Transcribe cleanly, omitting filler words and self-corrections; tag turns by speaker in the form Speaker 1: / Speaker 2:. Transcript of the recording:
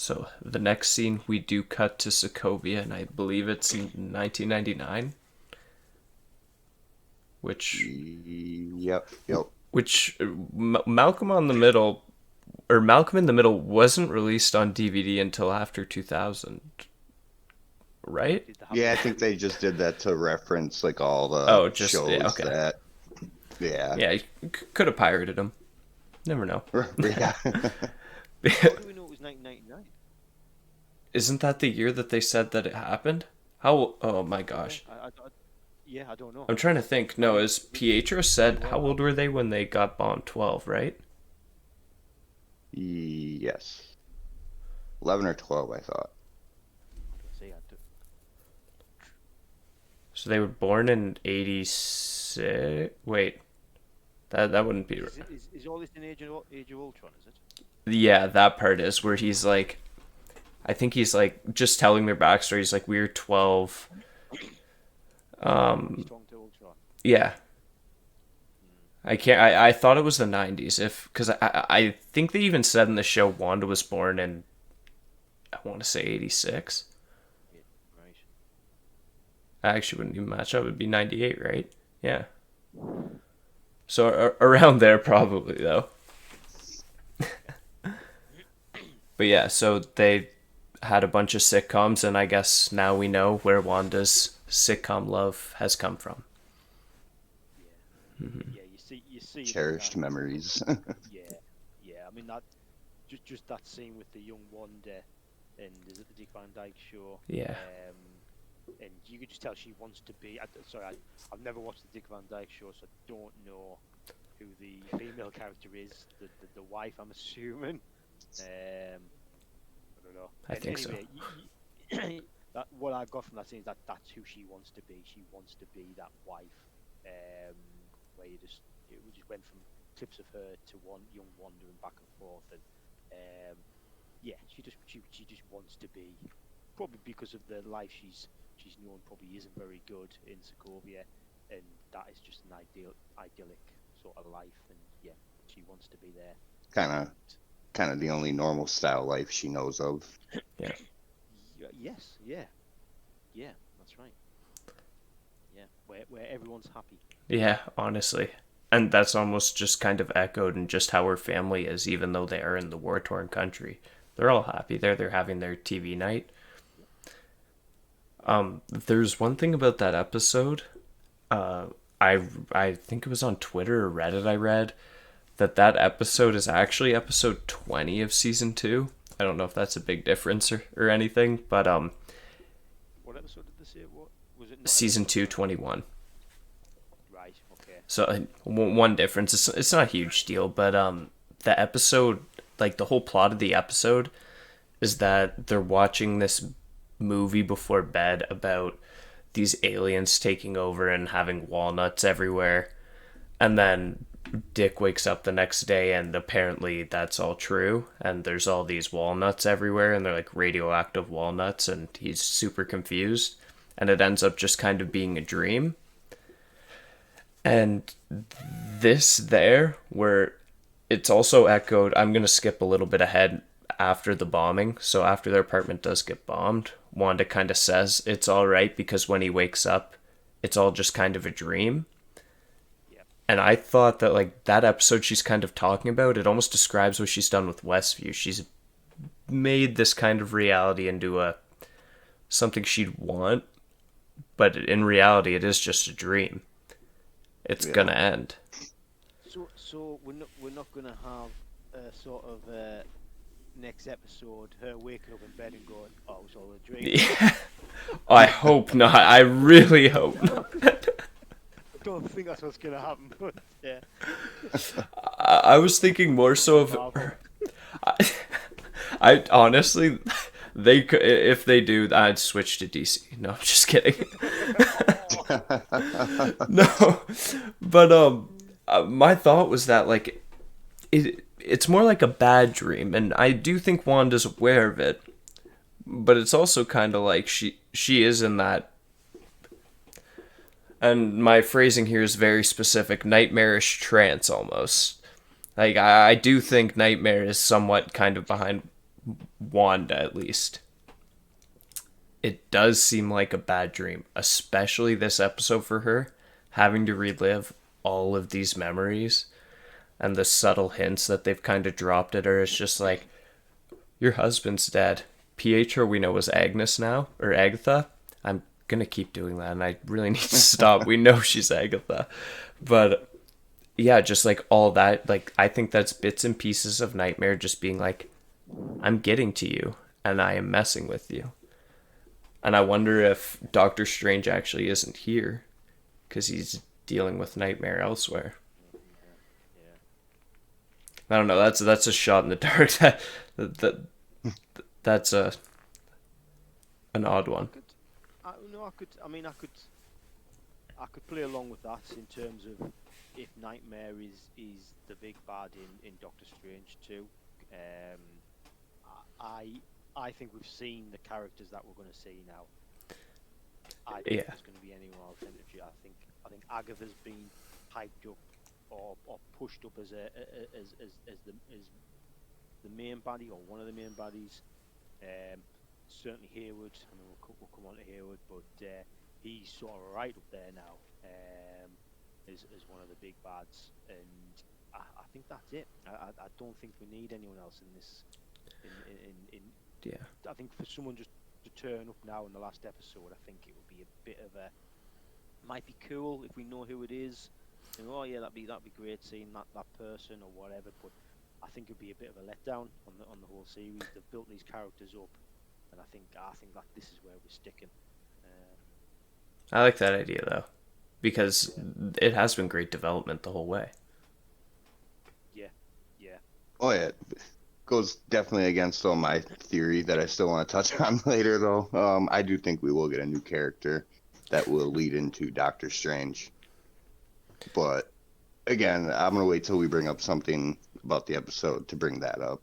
Speaker 1: So the next scene, we do cut to Sokovia, and I believe it's in 1999, which
Speaker 2: Yep.
Speaker 1: Malcolm on the Middle, or Malcolm in the Middle, wasn't released on DVD until after 2000, right?
Speaker 3: Did they have
Speaker 2: Yeah, I
Speaker 3: to?
Speaker 2: think they just did that to reference like all the
Speaker 1: Oh, just yeah,
Speaker 2: shows
Speaker 1: okay,
Speaker 2: that. Yeah.
Speaker 1: yeah, you could have pirated them. Never know.
Speaker 2: Yeah.
Speaker 3: How do we know it was 1999?
Speaker 1: Isn't that the year that they said that it happened? How? Oh my
Speaker 3: Yeah,
Speaker 1: gosh.
Speaker 3: yeah, I don't know.
Speaker 1: I'm trying to think. No,
Speaker 3: Maybe,
Speaker 1: as Pietro
Speaker 3: maybe
Speaker 1: said, how
Speaker 3: well
Speaker 1: old
Speaker 3: have.
Speaker 1: were they when they got bombed? 12, right?
Speaker 2: Yes. 11 or 12, I thought.
Speaker 3: See,
Speaker 1: So they were born in 86. Wait, that wouldn't be.
Speaker 3: is all this in Age of Ultron? Is it?
Speaker 1: Yeah, that part is where he's like, I think he's like just telling their backstory. He's like, we were 12.
Speaker 3: He's talking to Ultron.
Speaker 1: Yeah, I can't. I thought it was the 90s. If because I think they even said in the show Wanda was born in, I want to say 86.
Speaker 3: Yeah, right.
Speaker 1: I actually wouldn't even match up. It'd be 98, right? Yeah. So around there probably though. But yeah, so they had a bunch of sitcoms, and I guess now we know where Wanda's sitcom love has come from.
Speaker 3: Yeah, yeah. You see it in that.
Speaker 2: Cherished memories.
Speaker 3: Yeah, yeah. I mean that, just that scene with the young Wanda, and is it the Dick Van Dyke show?
Speaker 1: Yeah.
Speaker 3: And you could just tell she wants to be. I've never watched the Dick Van Dyke show, so I don't know who the female character is. The wife, I'm assuming. I don't know.
Speaker 1: I think so.
Speaker 3: Anyway, what I got from that scene is that's who she wants to be. She wants to be that wife. Where we just went from clips of her to one young wandering back and forth, and yeah, she just wants to be, probably because of the life she's known probably isn't very good in Sokovia, and that is just an idyllic sort of life, and yeah, she wants to be there.
Speaker 2: kind of kind of the only normal style life she knows of.
Speaker 1: Yeah.
Speaker 3: Yes, yeah, yeah, that's right. Yeah, where everyone's happy.
Speaker 1: Yeah, honestly. And that's almost just kind of echoed in just how her family is, even though they are in the war torn country. They're all happy there. They're having their TV night. There's one thing about that episode. Uh, I think it was on Twitter or Reddit. I read that episode is actually episode 20 of season 2. I don't know if that's a big difference or anything, but
Speaker 3: What episode did they say it was? Was it not
Speaker 1: season
Speaker 3: episode
Speaker 1: 2,
Speaker 3: 20?
Speaker 1: 21.
Speaker 3: Right. Okay.
Speaker 1: So one difference. It's not a huge deal, but the episode, like the whole plot of the episode, is that they're watching this movie before bed about these aliens taking over and having walnuts everywhere, and then Dick wakes up the next day and apparently that's all true, and there's all these walnuts everywhere, and they're like radioactive walnuts, and he's super confused, and it ends up just kind of being a dream. And this there, where it's also echoed, I'm going to skip a little bit ahead after the bombing. So after their apartment does get bombed, Wanda kind of says it's all right because when he wakes up, it's all just kind of a dream.
Speaker 3: Yeah.
Speaker 1: And I thought that like that episode she's kind of talking about, it almost describes what she's done with Westview. She's made this kind of reality into a something she'd want, but in reality it is just a dream. It's
Speaker 2: Yeah.
Speaker 1: gonna end.
Speaker 3: So we're not gonna have a sort of next episode her waking up in bed and going, "Oh, it was all a dream."
Speaker 1: Yeah. I hope not. I really hope not.
Speaker 3: I don't think that's what's gonna happen, but yeah.
Speaker 1: I was thinking more so of.
Speaker 3: Marvel.
Speaker 1: I honestly, they could if they do, I'd switch to DC. No, I'm just kidding. No, but my thought was that like it's more like a bad dream, and I do think Wanda's aware of it, but it's also kind of like she is in that. And my phrasing here is very specific, nightmarish trance almost. Like I do think Nightmare is somewhat kind of behind Wanda at least, it does seem like a bad dream, especially this episode for her, having to relive all of these memories and the subtle hints that they've kind of dropped at her. It's just like, your husband's dead. Pietro we know was Agnes now, or Agatha. I'm gonna keep doing that, and I really need to stop. We know she's Agatha. But yeah, just like all that, like I think that's bits and pieces of Nightmare just being like, I'm getting to you, and I am messing with you. And I wonder if Doctor Strange actually isn't here, because he's dealing with Nightmare elsewhere.
Speaker 3: Yeah.
Speaker 1: I don't know. That's a shot in the dark. That that's an odd one.
Speaker 3: Could I, no, I could. I mean, I could play along with that in terms of if Nightmare is the big bad in Doctor Strange too. Um, I think we've seen the characters that we're going to see now. I don't think
Speaker 1: Yeah,
Speaker 3: there's going to be any more alternative. I think Agatha's been hyped up or pushed up as the main baddie or one of the main baddies. Um, Certainly Hayward. I mean, we'll come on to Hayward, but he's sort of right up there now as one of the big bads, and I think that's it. I don't think we need anyone else in this. In
Speaker 1: yeah.
Speaker 3: I think for someone just to turn up now in the last episode, I think it would be a bit of a might be cool if we know who it is. And, oh yeah, that'd be great seeing that person or whatever. But I think it'd be a bit of a letdown on the whole series. They've built these characters up, and I think that this is where we're sticking. Um,
Speaker 1: I like that idea though, because
Speaker 3: yeah,
Speaker 1: it has been great development the whole way.
Speaker 3: yeah, yeah,
Speaker 2: Oh yeah, goes definitely against all my theory that I still want to touch on later though. I do think we will get a new character that will lead into Doctor Strange. But again, I'm gonna wait till we bring up something about the episode to bring that up.